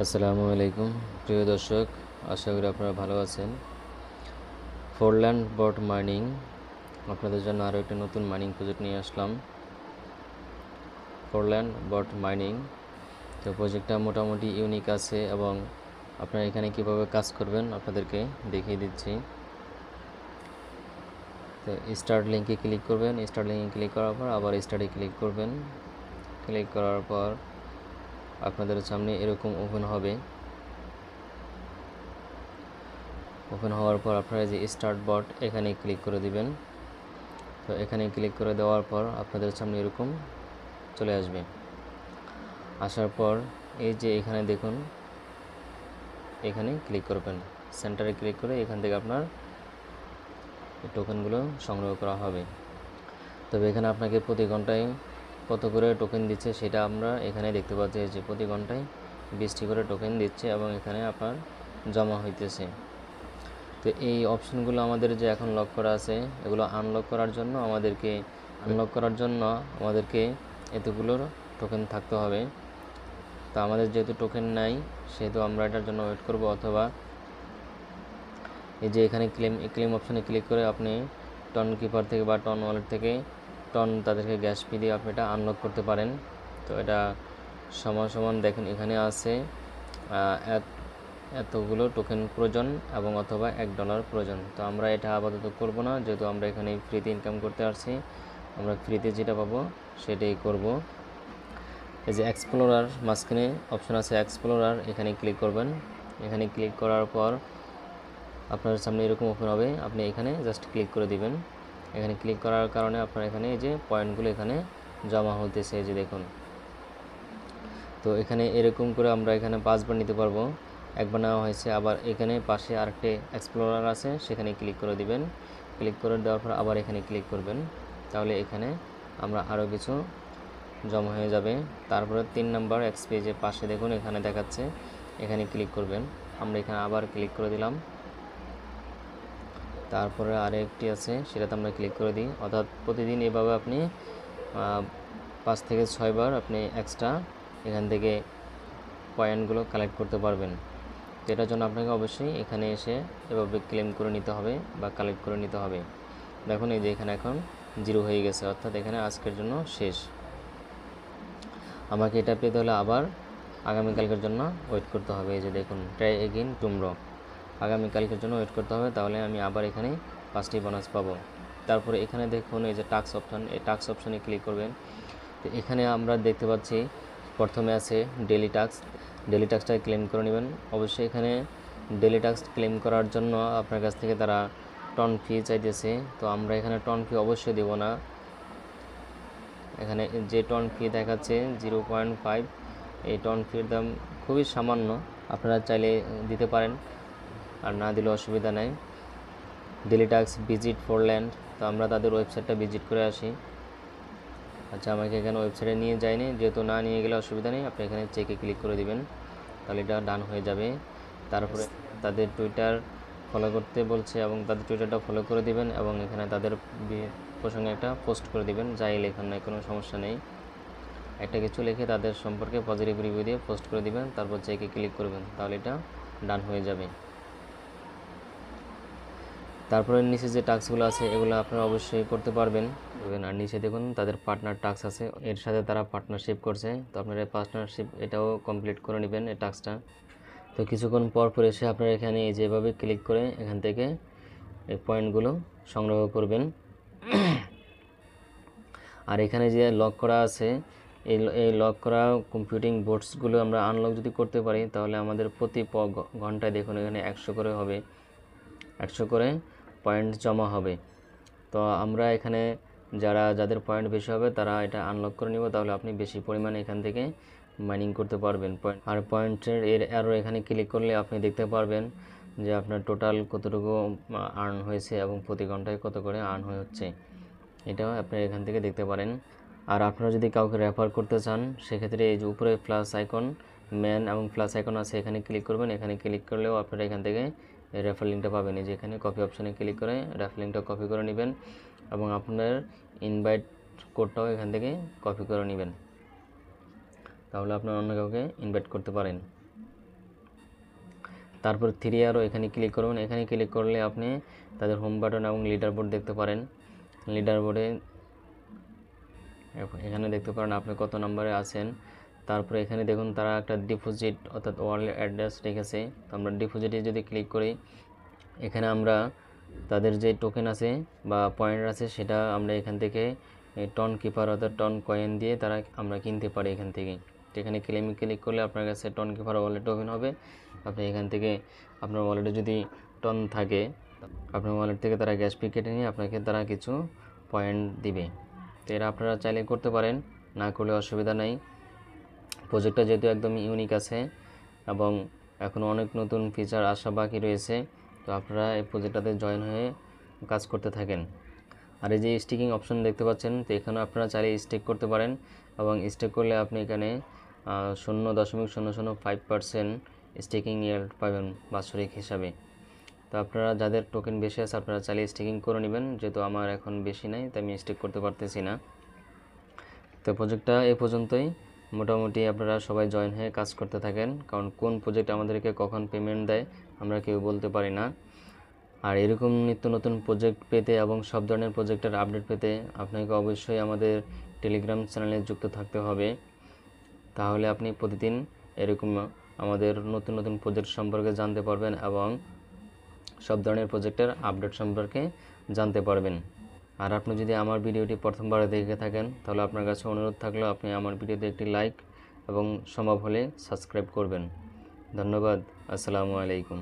আসসালামু আলাইকুম প্রিয় দর্শক, আশা করি আপনারা ভালো আছেন। ফোরল্যান্ড বট মাইনিং আপনাদের জন্য আরও একটি নতুন মাইনিং প্রজেক্ট নিয়ে আসলাম। ফোরল্যান্ড বট মাইনিং, তো প্রজেক্টটা মোটামুটি ইউনিক আছে এবং আপনারা এখানে কিভাবে কাজ করবেন আপনাদেরকে দেখিয়ে দিচ্ছি। তো স্টার্ট লিঙ্কে ক্লিক করবেন, স্টার্ট লিঙ্কে ক্লিক করার পর আবার স্টার্টে ক্লিক করবেন। ক্লিক করার পর আপনাদের সামনে এরকম ওপেন হবে। ওপেন হওয়ার পর আপনারা যে স্টার্ট বট এখানে ক্লিক করে দিবেন। তো এখানে ক্লিক করে দেওয়ার পর আপনাদের সামনে এরকম চলে আসবে। আসার পর এই যে এখানে দেখুন, এখানে ক্লিক করবেন, সেন্টারে ক্লিক করে এখান থেকে আপনার টোকেনগুলো সংগ্রহ করা হবে। তবে এখানে আপনাকে প্রতি ঘন্টায় কত করে টোকেন দিচ্ছে সেটা আমরা এখানে দেখতে পাচ্ছি যে প্রতি ঘন্টায় 20টি করে টোকেন দিচ্ছে এবং এখানে আপনার জমা হইতেছে। তো এই অপশনগুলো আমাদের যে এখন লক করা আছে, এগুলো আনলক করার জন্য আমাদেরকে এতগুলোর টোকেন থাকতে হবে। তো আমাদের যেহেতু টোকেন নাই সেহেতু আমরা এটার জন্য ওয়েট করব, অথবা এই যে এখানে ক্লেম অপশানে ক্লিক করে আপনি টন কিপার থেকে বা টন ওয়ালেট থেকে তাদেরকে গ্যাস ফি দিয়ে আপনি এটা আনলক করতে পারেন। তো এটা সমান দেখেন এখানে আছে এতগুলো টোকেন প্রয়োজন এবং অথবা $1 প্রয়োজন। তো আমরা এটা আপাতত করব না, যেহেতু আমরা এখানে ফ্রিতে ইনকাম করতে আসছি, আমরা ফ্রিতে যেটা পাবো সেটাই করব। এই যে এক্সপ্লোরার মাঝখানে অপশন আছে এক্সপ্লোরার, এখানে ক্লিক করবেন। এখানে ক্লিক করার পর আপনার সামনে এরকম ওপেন হবে, আপনি এখানে জাস্ট ক্লিক করে দিবেন। এখানে ক্লিক করার কারণে আপনার এখানে এই যে পয়েন্টগুলো এখানে জমা হতেছে, এই যে দেখুন। তো এখানে এরকম করে আমরা এখানে 5বার নিতে পারবো, একবার নেওয়া হয়েছে। আবার এখানে পাশে আরেকটি এক্সপ্লোরার আছে, সেখানে ক্লিক করে দিবেন। ক্লিক করে দেওয়ার পর আবার এখানে ক্লিক করবেন, তাহলে এখানে আমরা আরও কিছু জমা হয়ে যাবে। তারপরে 3 নম্বর এক্সপি যে পাশে দেখুন এখানে দেখাচ্ছে, এখানে ক্লিক করবেন। আমরা এখানে আবার ক্লিক করে দিলাম। তারপরে আরেকটি আছে, সেটাতে আমরা ক্লিক করে দিই। অর্থাৎ প্রতিদিন এভাবে আপনি 5 থেকে 6 বার আপনি এক্সট্রা এখান থেকে পয়েন্টগুলো কালেক্ট করতে পারবেন। তো এটার জন্য আপনাকে অবশ্যই এখানে এসে এভাবে ক্লেম করে নিতে হবে বা কালেক্ট করে নিতে হবে। দেখুন এই যে এখানে এখন 0 হয়ে গেছে, অর্থাৎ এখানে আজকের জন্য শেষ। আমাকে এটা পেতে হলে আবার আগামীকালকের জন্য ওয়েট করতে হবে। এই যে দেখুন, ট্রাই এগেইন টুমরো, আগামীকালকের জন্য ওয়েট করতে হবে, তাহলে আমি আবার এখানে 5টি বোনাস পাবো। তারপরে এখানে দেখুন এই যে টাস্ক অপশান, এই টাস্ক অপশানে ক্লিক করবেন। তো এখানে আমরা দেখতে পাচ্ছি প্রথমে আছে ডেলি টাস্কটা ক্লেম করে নেবেন। অবশ্যই এখানে ডেলি টাস্ক ক্লেম করার জন্য আপনার কাছ থেকে তারা টন ফি চাইতেছে, তো আমরা এখানে টন ফি অবশ্যই দেব না। এখানে যে টন ফি দেখাচ্ছে 0.5, এই টন ফির দাম খুবই সামান্য, আপনারা চাইলে দিতে পারেন, আর না দিলে অসুবিধা নেই। ডেলি টাস্ক ভিজিট ফোরল্যান্ড, তো আমরা তাদের ওয়েবসাইটটা ভিজিট করে আসি। আচ্ছা, আমাকে এখানে ওয়েবসাইটে নিয়ে যায়নি, যেহেতু না নিয়ে গেলে অসুবিধা নেই, আপনি এখানে চেকে ক্লিক করে দিবেন, তাহলে এটা ডান হয়ে যাবে। তারপরে তাদের টুইটার ফলো করতে বলছে এবং তাদের টুইটারটা ফলো করে দিবেন এবং এখানে তাদের প্রসঙ্গে একটা পোস্ট করে দিবেন, যাই লেখার নাই কোনো সমস্যা নেই। একটা কিছু লিখে তাদের সম্পর্কে পজিটিভ রিভিউ দিয়ে পোস্ট করে দিবেন, তারপর চেকে ক্লিক করবেন, তাহলে এটা ডান হয়ে যাবে। তারপরে নিচে যে টাস্কগুলো আছে এগুলো আপনারা অবশ্যই করতে পারবেন। আর নিচে দেখুন তাদের পার্টনার টাস্ক আছে, এর সাথে তারা পার্টনারশিপ করছে, তো আপনারা পার্টনারশিপ এটাও কমপ্লিট করে নেবেন এই টাস্কটা। তো কিছুক্ষণ পর এসে আপনারা এখানে যেভাবে ক্লিক করে এখান থেকে এই পয়েন্টগুলো সংগ্রহ করবেন। আর এখানে যে লক করা আছে, এই লক করা কম্পিউটিং বোর্ডসগুলো আমরা আনলক যদি করতে পারি, তাহলে আমাদের প্রতি ঘন্টায় দেখুন এখানে 100 করে হবে, 100 করে পয়েন্ট জমা হবে। তো আমরা এখানে যাদের পয়েন্ট বেশি হবে তারা এটা আনলক করে নিব, তাহলে আপনি বেশি পরিমাণে এখান থেকে মাইনিং করতে পারবেন। আর পয়েন্টের আরও এখানে ক্লিক করলে আপনি দেখতে পারবেন যে আপনার টোটাল কতটুকু আর্ন হয়েছে এবং প্রতি ঘন্টায় কত করে আর্ন হচ্ছে, এটাও আপনি এখান থেকে দেখতে পারেন। আর আপনারা যদি কাউকে রেফার করতে চান, সেক্ষেত্রে এই যে উপরে প্লাস আইকন ম্যান এবং প্লাস আইকন আছে, এখানে ক্লিক করবেন। এখানে ক্লিক করলেও আপনারা এখান থেকে রেফার লিঙ্কটা পাবেন। এই যে এখানে কপি অপশানে ক্লিক করে রেফার লিঙ্কটা কপি করে নেবেন এবং আপনার ইনভাইট কোডটাও এখান থেকে কপি করে নেবেন, তাহলে আপনার অন্য কাউকে ইনভাইট করতে পারেন। তারপর 3 অ্যারো এখানে ক্লিক করবেন। এখানে ক্লিক করলে আপনি তাদের হোম বাটন এবং লিডার বোর্ড দেখতে পারেন। লিডার বোর্ডে এখানে দেখতে পারেন আপনি কত নম্বরে আছেন। তারপরে এখানে দেখুন তারা একটা ডিপোজিট অর্থাৎ ওয়ালেট অ্যাড্রেস রেখেছে। তো আমরা ডিপোজিটে যদি ক্লিক করি, এখানে আমরা তাদের যে টোকেন আছে বা পয়েন্ট আছে সেটা আমরা এখান থেকে টন কিপার অর্থাৎ টন কয়েন দিয়ে আমরা কিনতে পারি এখান থেকে। তো এখানে ক্লিক করলে আপনার কাছে টন কিপার ওয়ালেট ওপেন হবে। আপনি এখান থেকে আপনার ওয়ালেটে যদি টন থাকে, আপনার ওয়ালেট থেকে তারা গ্যাস ফি কেটে নিয়ে আপনাকে তারা কিছু পয়েন্ট দিবে। তো এরা আপনারা চাইলে করতে পারেন, না করলে অসুবিধা নাই। প্রজেক্টটা যেহেতু একদম ইউনিক আছে এবং এখনও অনেক নতুন ফিচার আসা বাকি রয়েছে, তো আপনারা এই প্রজেক্টটাতে জয়েন হয়ে কাজ করতে থাকেন। আর এই যে স্টিকিং অপশন দেখতে পাচ্ছেন, তো এখানে আপনারা চাইলে স্টেক করতে পারেন এবং স্টেক করলে আপনি এখানে 0.005% স্টেকিং ইয়েল্ড পাবেন বাৎসরিক হিসাবে। তো আপনারা যাদের টোকেন বেশি আছে আপনারা চাইলে স্টেকিং করে নেবেন। যেহেতু আমার এখন বেশি নাই তাই আমি স্টেক করতে পারতেছি না। তো প্রজেক্টটা এ পর্যন্তই। মোটামুটি আপনারা সবাই জয়েন হয়ে কাজ করতে থাকেন, কারণ কোন প্রজেক্ট আমাদেরকে কখন পেমেন্ট দেয় আমরা কেউ বলতে পারি না। আর এরকম নিত্য নতুন প্রজেক্ট পেতে এবং সব ধরনের প্রজেক্টের আপডেট পেতে আপনাকে অবশ্যই আমাদের টেলিগ্রাম চ্যানেলে যুক্ত থাকতে হবে। তাহলে আপনি প্রতিদিন এরকম আমাদের নতুন নতুন প্রজেক্ট সম্পর্কে জানতে পারবেন এবং সব ধরনের প্রজেক্টের আপডেট সম্পর্কে জানতে পারবেন। আর আপনি যদি আমার ভিডিওটি প্রথমবার দেখে থাকেন তাহলে আপনার কাছে অনুরোধ থাকলো আপনি আমার ভিডিওতে একটি লাইক এবং সম্ভব হলে সাবস্ক্রাইব করবেন। ধন্যবাদ। আসসালামু আলাইকুম।